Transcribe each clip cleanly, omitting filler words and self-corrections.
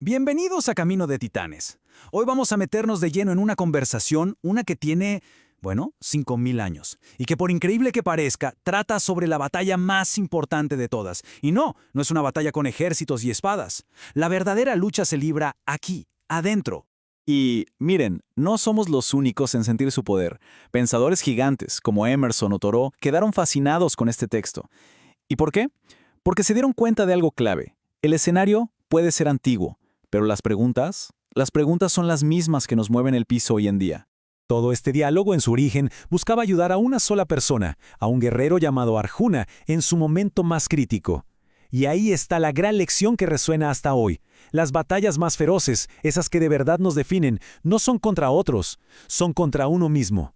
Bienvenidos a Camino de Titanes. Hoy vamos a meternos de lleno en una conversación, una que tiene, 5.000 años, y que por increíble que parezca, trata sobre la batalla más importante de todas. Y no es una batalla con ejércitos y espadas. La verdadera lucha se libra aquí, adentro. Y miren, no somos los únicos en sentir su poder. Pensadores gigantes como Emerson o Thoreau quedaron fascinados con este texto. ¿Y por qué? Porque se dieron cuenta de algo clave. El escenario puede ser antiguo, pero las preguntas son las mismas que nos mueven el piso hoy en día. Todo este diálogo en su origen buscaba ayudar a una sola persona, a un guerrero llamado Arjuna, en su momento más crítico. Y ahí está la gran lección que resuena hasta hoy. Las batallas más feroces, esas que de verdad nos definen, no son contra otros, son contra uno mismo.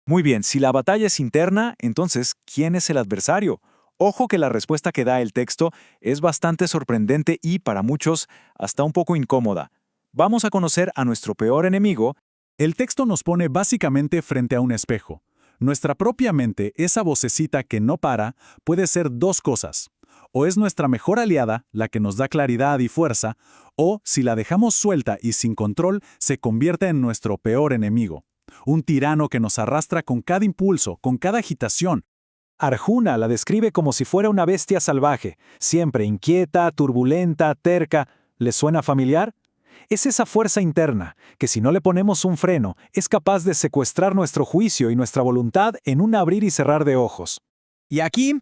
Muy bien, si la batalla es interna, entonces, ¿quién es el adversario? Ojo que la respuesta que da el texto es bastante sorprendente y, para muchos, hasta un poco incómoda. Vamos a conocer a nuestro peor enemigo. El texto nos pone básicamente frente a un espejo. Nuestra propia mente, esa vocecita que no para, puede ser dos cosas. O es nuestra mejor aliada, la que nos da claridad y fuerza, o, si la dejamos suelta y sin control, se convierte en nuestro peor enemigo. Un tirano que nos arrastra con cada impulso, con cada agitación. Arjuna la describe como si fuera una bestia salvaje, siempre inquieta, turbulenta, terca. ¿Les suena familiar? Es esa fuerza interna, que si no le ponemos un freno, es capaz de secuestrar nuestro juicio y nuestra voluntad en un abrir y cerrar de ojos. Y aquí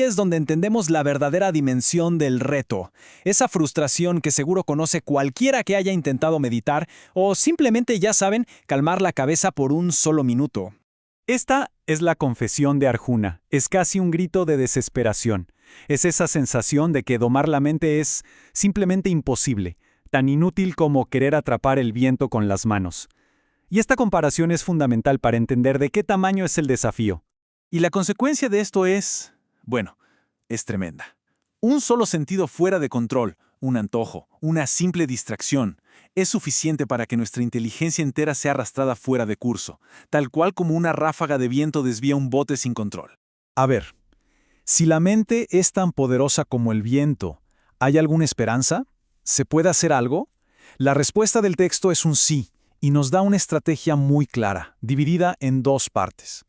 es donde entendemos la verdadera dimensión del reto. Esa frustración que seguro conoce cualquiera que haya intentado meditar o simplemente, ya saben, calmar la cabeza por un solo minuto. Esta es la confesión de Arjuna. Es casi un grito de desesperación. Es esa sensación de que domar la mente es simplemente imposible, tan inútil como querer atrapar el viento con las manos. Y esta comparación es fundamental para entender de qué tamaño es el desafío. Y la consecuencia de esto es tremenda. Un solo sentido fuera de control, un antojo, una simple distracción, es suficiente para que nuestra inteligencia entera sea arrastrada fuera de curso, tal cual como una ráfaga de viento desvía un bote sin control. A ver, si la mente es tan poderosa como el viento, ¿hay alguna esperanza? ¿Se puede hacer algo? La respuesta del texto es un sí, y nos da una estrategia muy clara, dividida en dos partes.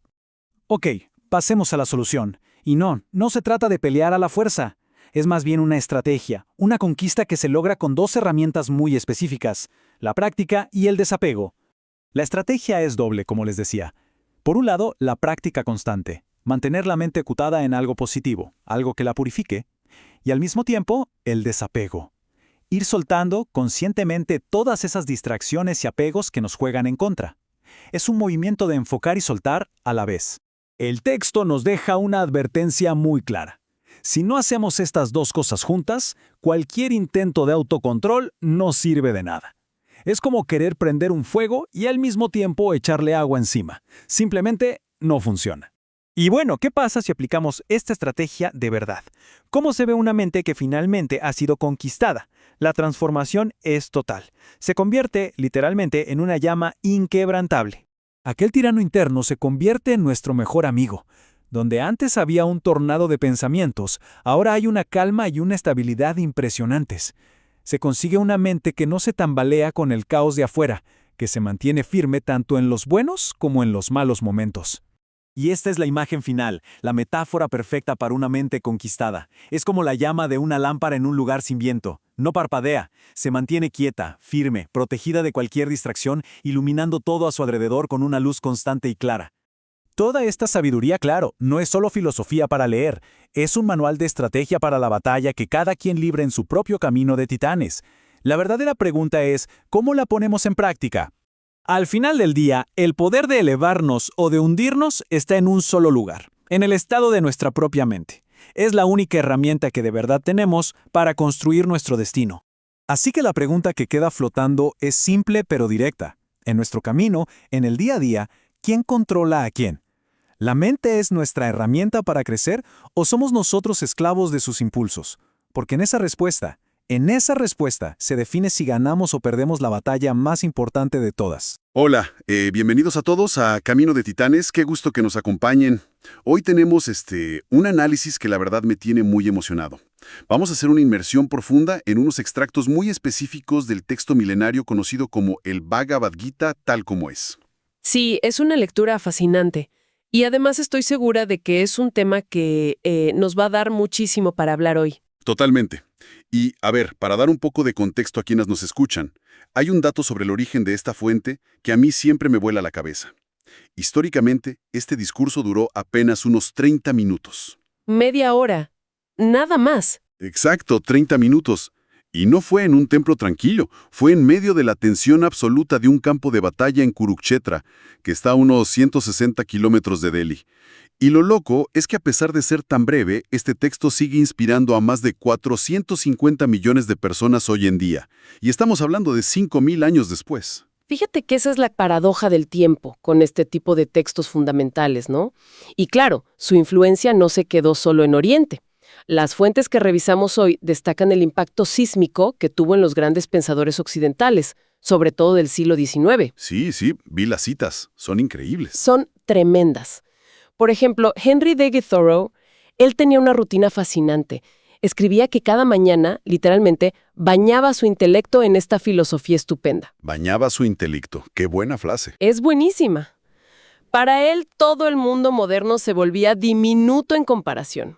Ok, pasemos a la solución. Y no se trata de pelear a la fuerza. Es más bien una estrategia, una conquista que se logra con dos herramientas muy específicas, la práctica y el desapego. La estrategia es doble, como les decía. Por un lado, la práctica constante, mantener la mente acutada en algo positivo, algo que la purifique, y al mismo tiempo, el desapego. Ir soltando conscientemente todas esas distracciones y apegos que nos juegan en contra. Es un movimiento de enfocar y soltar a la vez. El texto nos deja una advertencia muy clara. Si no hacemos estas dos cosas juntas, cualquier intento de autocontrol no sirve de nada. Es como querer prender un fuego y al mismo tiempo echarle agua encima. Simplemente no funciona. Y bueno, ¿qué pasa si aplicamos esta estrategia de verdad? ¿Cómo se ve una mente que finalmente ha sido conquistada? La transformación es total. Se convierte, literalmente, en una llama inquebrantable. Aquel tirano interno se convierte en nuestro mejor amigo. Donde antes había un tornado de pensamientos, ahora hay una calma y una estabilidad impresionantes. Se consigue una mente que no se tambalea con el caos de afuera, que se mantiene firme tanto en los buenos como en los malos momentos. Y esta es la imagen final, la metáfora perfecta para una mente conquistada. Es como la llama de una lámpara en un lugar sin viento. No parpadea, se mantiene quieta, firme, protegida de cualquier distracción, iluminando todo a su alrededor con una luz constante y clara. Toda esta sabiduría, claro, no es solo filosofía para leer, es un manual de estrategia para la batalla que cada quien libra en su propio camino de titanes. La verdadera pregunta es, ¿cómo la ponemos en práctica? Al final del día, el poder de elevarnos o de hundirnos está en un solo lugar, en el estado de nuestra propia mente. Es la única herramienta que de verdad tenemos para construir nuestro destino. Así que la pregunta que queda flotando es simple pero directa. En nuestro camino, en el día a día, ¿quién controla a quién? ¿La mente es nuestra herramienta para crecer o somos nosotros esclavos de sus impulsos? Porque en esa respuesta se define si ganamos o perdemos la batalla más importante de todas. Hola, bienvenidos a todos a Camino de Titanes, qué gusto que nos acompañen. Hoy tenemos un análisis que la verdad me tiene muy emocionado. Vamos a hacer una inmersión profunda en unos extractos muy específicos del texto milenario conocido como el Bhagavad Gita tal como es. Sí, es una lectura fascinante. Y además estoy segura de que es un tema que nos va a dar muchísimo para hablar hoy. Totalmente. Y, a ver, para dar un poco de contexto a quienes nos escuchan, hay un dato sobre el origen de esta fuente que a mí siempre me vuela la cabeza. Históricamente, este discurso duró apenas unos 30 minutos. Media hora. Nada más. Exacto, 30 minutos. Y no fue en un templo tranquilo, fue en medio de la tensión absoluta de un campo de batalla en Kurukshetra, que está a unos 160 kilómetros de Delhi. Y lo loco es que a pesar de ser tan breve, este texto sigue inspirando a más de 450 millones de personas hoy en día. Y estamos hablando de 5.000 años después. Fíjate que esa es la paradoja del tiempo con este tipo de textos fundamentales, ¿no? Y claro, su influencia no se quedó solo en Oriente. Las fuentes que revisamos hoy destacan el impacto sísmico que tuvo en los grandes pensadores occidentales, sobre todo del siglo XIX. Sí, vi las citas, son increíbles. Son tremendas. Por ejemplo, Henry David Thoreau, él tenía una rutina fascinante. Escribía que cada mañana, literalmente, bañaba su intelecto en esta filosofía estupenda. Bañaba su intelecto, qué buena frase. Es buenísima. Para él, todo el mundo moderno se volvía diminuto en comparación.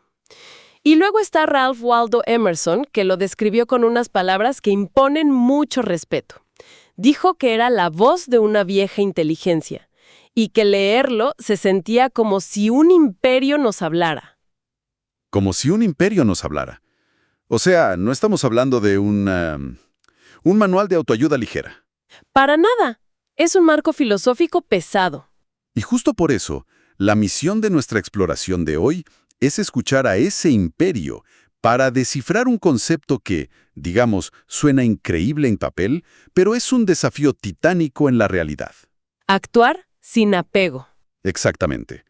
Y luego está Ralph Waldo Emerson, que lo describió con unas palabras que imponen mucho respeto. Dijo que era la voz de una vieja inteligencia y que leerlo se sentía como si un imperio nos hablara. Como si un imperio nos hablara. O sea, no estamos hablando de un manual de autoayuda ligera. Para nada. Es un marco filosófico pesado. Y justo por eso, la misión de nuestra exploración de hoy es escuchar a ese imperio para descifrar un concepto que, digamos, suena increíble en papel, pero es un desafío titánico en la realidad. Actuar sin apego. Exactamente.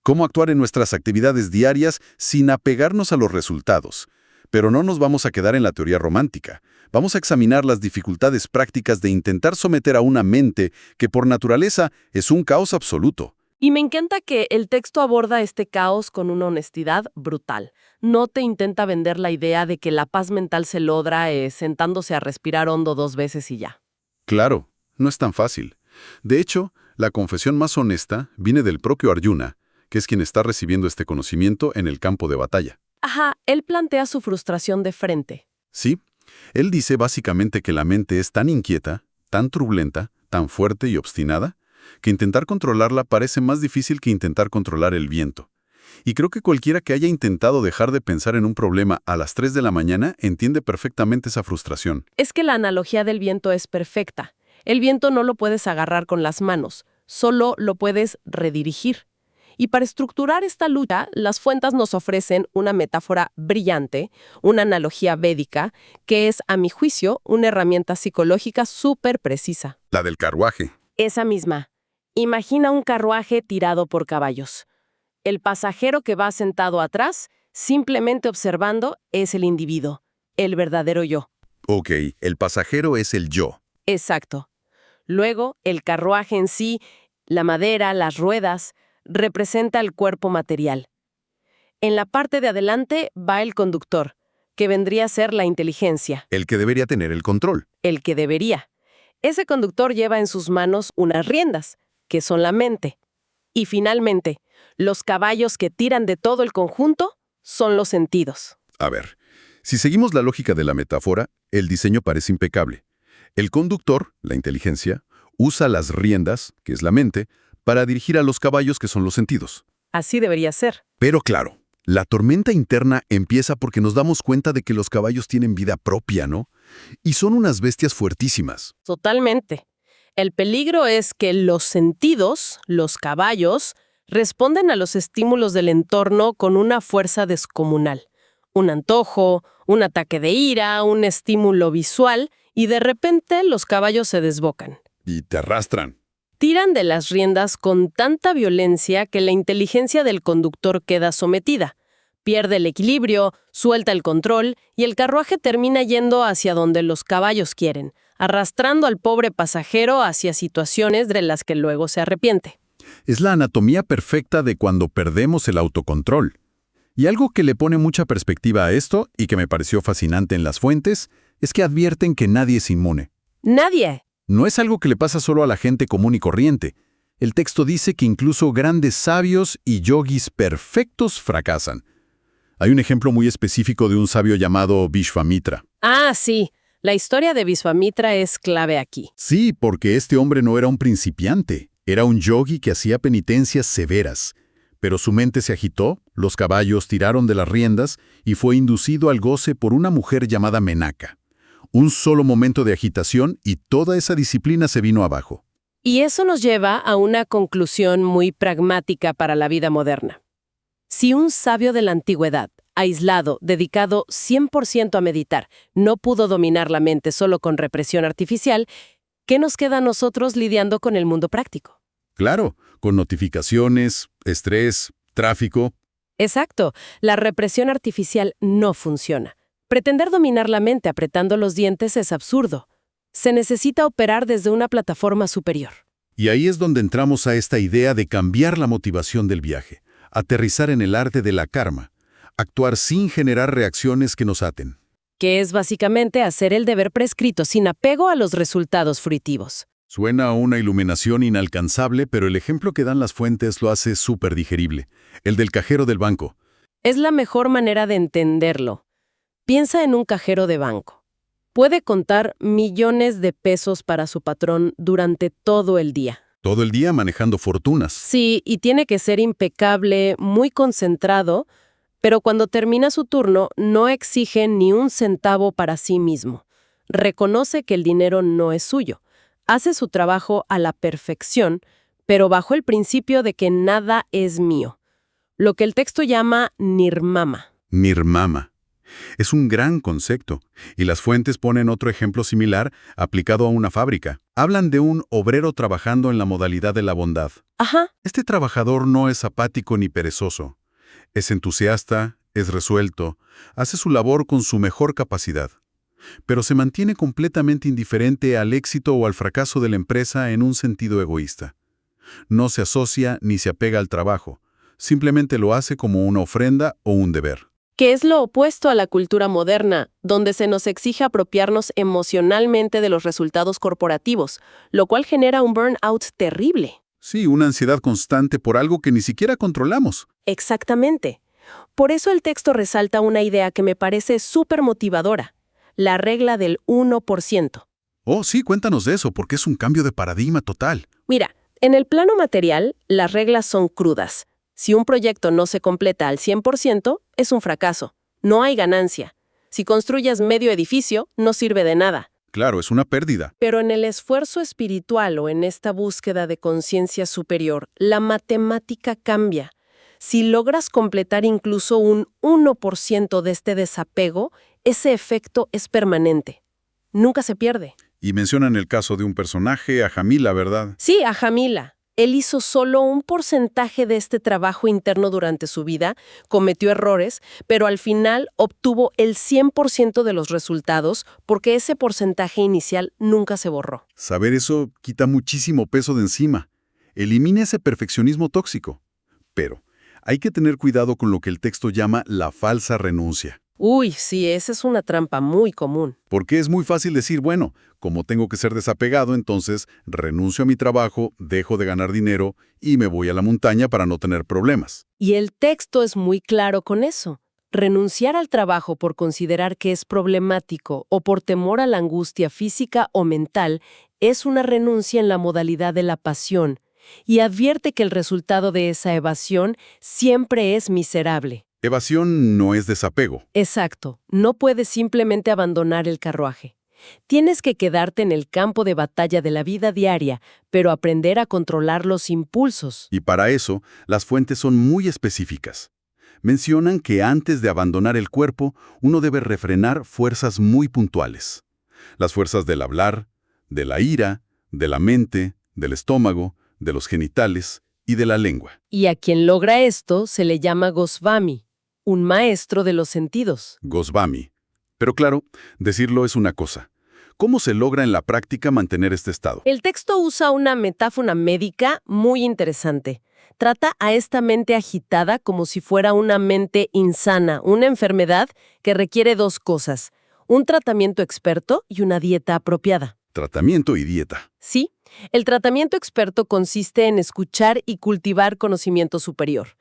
Cómo actuar en nuestras actividades diarias sin apegarnos a los resultados. Pero no nos vamos a quedar en la teoría romántica. Vamos a examinar las dificultades prácticas de intentar someter a una mente que por naturaleza es un caos absoluto. Y me encanta que el texto aborda este caos con una honestidad brutal. No te intenta vender la idea de que la paz mental se logra sentándose a respirar hondo 2 veces y ya. Claro, no es tan fácil. De hecho, la confesión más honesta viene del propio Arjuna, que es quien está recibiendo este conocimiento en el campo de batalla. Ajá, él plantea su frustración de frente. Sí, él dice básicamente que la mente es tan inquieta, tan turbulenta, tan fuerte y obstinada, que intentar controlarla parece más difícil que intentar controlar el viento. Y creo que cualquiera que haya intentado dejar de pensar en un problema a las 3 de la mañana entiende perfectamente esa frustración. Es que la analogía del viento es perfecta. El viento no lo puedes agarrar con las manos, solo lo puedes redirigir. Y para estructurar esta lucha, las fuentes nos ofrecen una metáfora brillante, una analogía védica, que es, a mi juicio, una herramienta psicológica súper precisa. La del carruaje. Esa misma. Imagina un carruaje tirado por caballos. El pasajero que va sentado atrás, simplemente observando, es el individuo, el verdadero yo. Ok, el pasajero es el yo. Exacto. Luego, el carruaje en sí, la madera, las ruedas, representa el cuerpo material. En la parte de adelante va el conductor, que vendría a ser la inteligencia. El que debería tener el control. El que debería. Ese conductor lleva en sus manos unas riendas, que son la mente. Y finalmente, los caballos que tiran de todo el conjunto son los sentidos. A ver, si seguimos la lógica de la metáfora, el diseño parece impecable. El conductor, la inteligencia, usa las riendas, que es la mente, para dirigir a los caballos, que son los sentidos. Así debería ser. Pero claro, la tormenta interna empieza porque nos damos cuenta de que los caballos tienen vida propia, ¿no? Y son unas bestias fuertísimas. Totalmente. El peligro es que los sentidos, los caballos, responden a los estímulos del entorno con una fuerza descomunal. Un antojo, un ataque de ira, un estímulo visual, y de repente los caballos se desbocan. Y te arrastran. Tiran de las riendas con tanta violencia que la inteligencia del conductor queda sometida. Pierde el equilibrio, suelta el control y el carruaje termina yendo hacia donde los caballos quieren, arrastrando al pobre pasajero hacia situaciones de las que luego se arrepiente. Es la anatomía perfecta de cuando perdemos el autocontrol. Y algo que le pone mucha perspectiva a esto, y que me pareció fascinante en las fuentes, es que advierten que nadie es inmune. Nadie. No es algo que le pasa solo a la gente común y corriente. El texto dice que incluso grandes sabios y yogis perfectos fracasan. Hay un ejemplo muy específico de un sabio llamado Vishvamitra. Ah, sí. La historia de Vishvamitra es clave aquí. Sí, porque este hombre no era un principiante, era un yogi que hacía penitencias severas. Pero su mente se agitó, los caballos tiraron de las riendas y fue inducido al goce por una mujer llamada Menaka. Un solo momento de agitación y toda esa disciplina se vino abajo. Y eso nos lleva a una conclusión muy pragmática para la vida moderna. Si un sabio de la antigüedad, aislado, dedicado 100% a meditar, no pudo dominar la mente solo con represión artificial, ¿qué nos queda a nosotros lidiando con el mundo práctico? Claro, con notificaciones, estrés, tráfico. Exacto, la represión artificial no funciona. Pretender dominar la mente apretando los dientes es absurdo. Se necesita operar desde una plataforma superior. Y ahí es donde entramos a esta idea de cambiar la motivación del viaje, aterrizar en el arte de la karma, actuar sin generar reacciones que nos aten. Que es básicamente hacer el deber prescrito sin apego a los resultados fruitivos. Suena a una iluminación inalcanzable, pero el ejemplo que dan las fuentes lo hace súper digerible. El del cajero del banco. Es la mejor manera de entenderlo. Piensa en un cajero de banco. Puede contar millones de pesos para su patrón durante todo el día. Todo el día manejando fortunas. Sí, y tiene que ser impecable, muy concentrado, pero cuando termina su turno no exige ni un centavo para sí mismo. Reconoce que el dinero no es suyo. Hace su trabajo a la perfección, pero bajo el principio de que nada es mío. Lo que el texto llama nirmama. Nirmama. Es un gran concepto, y las fuentes ponen otro ejemplo similar aplicado a una fábrica. Hablan de un obrero trabajando en la modalidad de la bondad. Ajá. Este trabajador no es apático ni perezoso. Es entusiasta, es resuelto, hace su labor con su mejor capacidad. Pero se mantiene completamente indiferente al éxito o al fracaso de la empresa en un sentido egoísta. No se asocia ni se apega al trabajo, simplemente lo hace como una ofrenda o un deber. Que es lo opuesto a la cultura moderna, donde se nos exige apropiarnos emocionalmente de los resultados corporativos, lo cual genera un burnout terrible. Sí, una ansiedad constante por algo que ni siquiera controlamos. Exactamente. Por eso el texto resalta una idea que me parece súper motivadora, la regla del 1%. Oh, sí, cuéntanos de eso, porque es un cambio de paradigma total. Mira, en el plano material, las reglas son crudas. Si un proyecto no se completa al 100%, es un fracaso. No hay ganancia. Si construyas medio edificio, no sirve de nada. Claro, es una pérdida. Pero en el esfuerzo espiritual o en esta búsqueda de conciencia superior, la matemática cambia. Si logras completar incluso un 1% de este desapego, ese efecto es permanente. Nunca se pierde. Y mencionan el caso de un personaje, a Jamila, ¿verdad? Sí, a Jamila. Él hizo solo un porcentaje de este trabajo interno durante su vida, cometió errores, pero al final obtuvo el 100% de los resultados porque ese porcentaje inicial nunca se borró. Saber eso quita muchísimo peso de encima. Elimina ese perfeccionismo tóxico. Pero hay que tener cuidado con lo que el texto llama la falsa renuncia. Uy, sí, esa es una trampa muy común. Porque es muy fácil decir, bueno, como tengo que ser desapegado, entonces renuncio a mi trabajo, dejo de ganar dinero y me voy a la montaña para no tener problemas. Y el texto es muy claro con eso. Renunciar al trabajo por considerar que es problemático o por temor a la angustia física o mental es una renuncia en la modalidad de la pasión y advierte que el resultado de esa evasión siempre es miserable. Evasión no es desapego. Exacto, no puedes simplemente abandonar el carruaje. Tienes que quedarte en el campo de batalla de la vida diaria, pero aprender a controlar los impulsos. Y para eso, las fuentes son muy específicas. Mencionan que antes de abandonar el cuerpo, uno debe refrenar fuerzas muy puntuales. Las fuerzas del hablar, de la ira, de la mente, del estómago, de los genitales y de la lengua. Y a quien logra esto se le llama Goswami, un maestro de los sentidos. Goswami. Pero claro, decirlo es una cosa. ¿Cómo se logra en la práctica mantener este estado? El texto usa una metáfora médica muy interesante. Trata a esta mente agitada como si fuera una mente insana, una enfermedad que requiere dos cosas: un tratamiento experto y una dieta apropiada. Tratamiento y dieta. Sí, el tratamiento experto consiste en escuchar y cultivar conocimiento superior.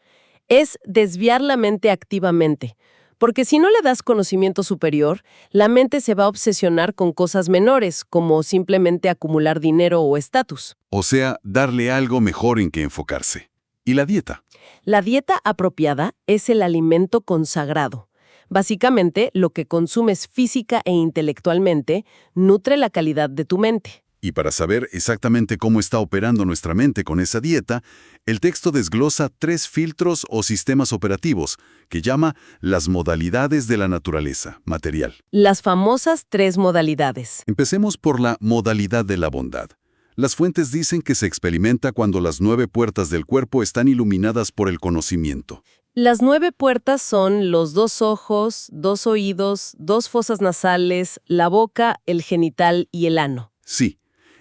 Es desviar la mente activamente, porque si no le das conocimiento superior, la mente se va a obsesionar con cosas menores, como simplemente acumular dinero o estatus. O sea, darle algo mejor en que enfocarse. ¿Y la dieta? La dieta apropiada es el alimento consagrado. Básicamente, lo que consumes física e intelectualmente nutre la calidad de tu mente. Y para saber exactamente cómo está operando nuestra mente con esa dieta, el texto desglosa 3 filtros o sistemas operativos que llama las modalidades de la naturaleza material. Las famosas 3 modalidades. Empecemos por la modalidad de la bondad. Las fuentes dicen que se experimenta cuando las 9 puertas del cuerpo están iluminadas por el conocimiento. Las 9 puertas son los 2 ojos, 2 oídos, 2 fosas nasales, la boca, el genital y el ano. Sí,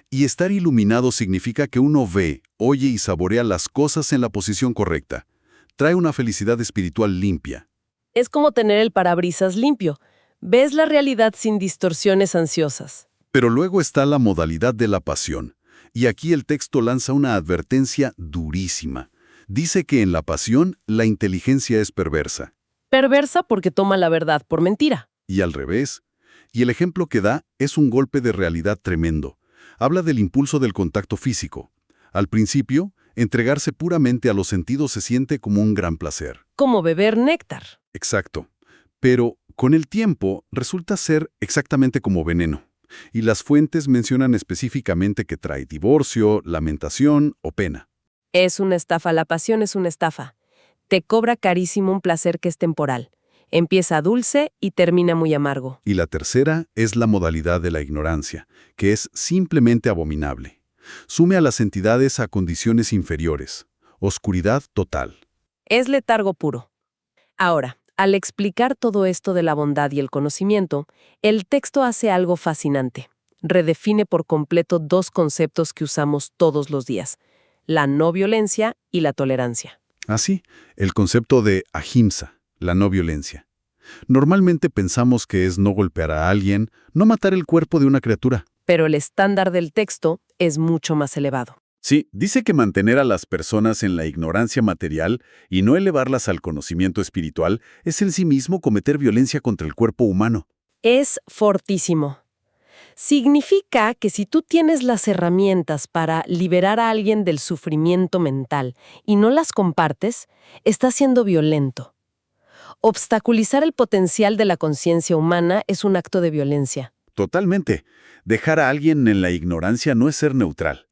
y estar iluminado significa que uno ve, oye y saborea las cosas en la posición correcta. Trae una felicidad espiritual limpia. Es como tener el parabrisas limpio. Ves la realidad sin distorsiones ansiosas. Pero luego está la modalidad de la pasión. Y aquí el texto lanza una advertencia durísima. Dice que en la pasión la inteligencia es perversa. Perversa porque toma la verdad por mentira. Y al revés. Y el ejemplo que da es un golpe de realidad tremendo. Habla del impulso del contacto físico. Al principio, entregarse puramente a los sentidos se siente como un gran placer. Como beber néctar. Exacto. Pero con el tiempo resulta ser exactamente como veneno. Y las fuentes mencionan específicamente que trae divorcio, lamentación o pena. Es una estafa, la pasión es una estafa. Te cobra carísimo un placer que es temporal. Empieza dulce y termina muy amargo. Y la tercera es la modalidad de la ignorancia, que es simplemente abominable. Sume a las entidades a condiciones inferiores. Oscuridad total. Es letargo puro. Ahora, al explicar todo esto de la bondad y el conocimiento, el texto hace algo fascinante. Redefine por completo 2 conceptos que usamos todos los días: la no violencia y la tolerancia. Así, el concepto de ahimsa, la no violencia. Normalmente pensamos que es no golpear a alguien, no matar el cuerpo de una criatura. Pero el estándar del texto es mucho más elevado. Sí, dice que mantener a las personas en la ignorancia material y no elevarlas al conocimiento espiritual es en sí mismo cometer violencia contra el cuerpo humano. Es fortísimo. Significa que si tú tienes las herramientas para liberar a alguien del sufrimiento mental y no las compartes, estás siendo violento. Obstaculizar el potencial de la conciencia humana es un acto de violencia. Totalmente. Dejar a alguien en la ignorancia no es ser neutral.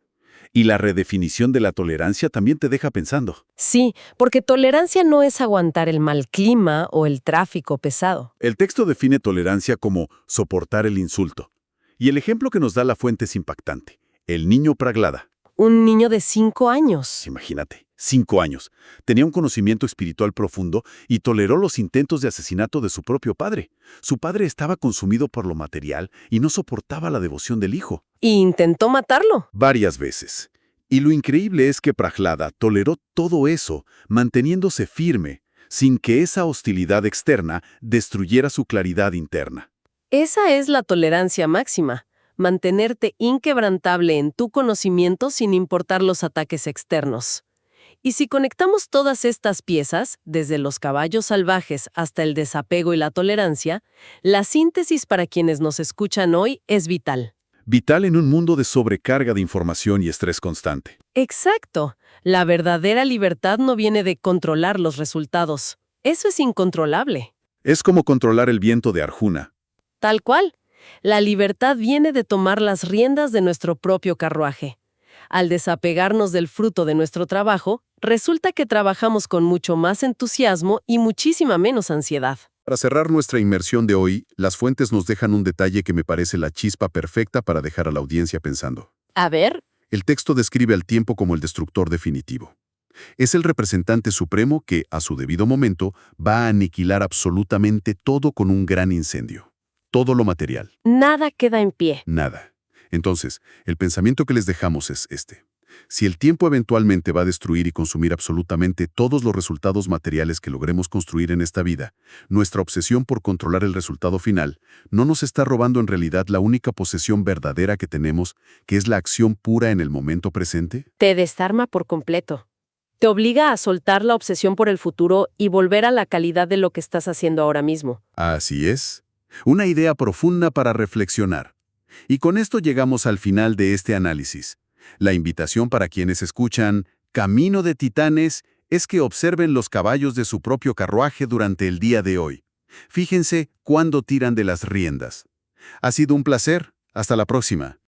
Y la redefinición de la tolerancia también te deja pensando. Sí, porque tolerancia no es aguantar el mal clima o el tráfico pesado. El texto define tolerancia como soportar el insulto. Y el ejemplo que nos da la fuente es impactante. El niño Prahlada. Un niño de 5 años. Imagínate, 5 años. Tenía un conocimiento espiritual profundo y toleró los intentos de asesinato de su propio padre. Su padre estaba consumido por lo material y no soportaba la devoción del hijo. Y intentó matarlo. Varias veces. Y lo increíble es que Prahlada toleró todo eso, manteniéndose firme, sin que esa hostilidad externa destruyera su claridad interna. Esa es la tolerancia máxima. Mantenerte inquebrantable en tu conocimiento sin importar los ataques externos. Y si conectamos todas estas piezas, desde los caballos salvajes hasta el desapego y la tolerancia, la síntesis para quienes nos escuchan hoy es vital. Vital en un mundo de sobrecarga de información y estrés constante. Exacto. La verdadera libertad no viene de controlar los resultados. Eso es incontrolable. Es como controlar el viento de Arjuna. Tal cual. La libertad viene de tomar las riendas de nuestro propio carruaje. Al desapegarnos del fruto de nuestro trabajo, resulta que trabajamos con mucho más entusiasmo y muchísima menos ansiedad. Para cerrar nuestra inmersión de hoy, las fuentes nos dejan un detalle que me parece la chispa perfecta para dejar a la audiencia pensando. A ver. El texto describe al tiempo como el destructor definitivo. Es el representante supremo que, a su debido momento, va a aniquilar absolutamente todo con un gran incendio. todo lo material. Nada queda en pie. Nada. Entonces, el pensamiento que les dejamos es este. Si el tiempo eventualmente va a destruir y consumir absolutamente todos los resultados materiales que logremos construir en esta vida, nuestra obsesión por controlar el resultado final no nos está robando en realidad la única posesión verdadera que tenemos, que es la acción pura en el momento presente. Te desarma por completo. Te obliga a soltar la obsesión por el futuro y volver a la calidad de lo que estás haciendo ahora mismo. Así es. Una idea profunda para reflexionar. Y con esto llegamos al final de este análisis. La invitación para quienes escuchan Camino de Titanes es que observen los caballos de su propio carruaje durante el día de hoy. Fíjense cuándo tiran de las riendas. Ha sido un placer. Hasta la próxima.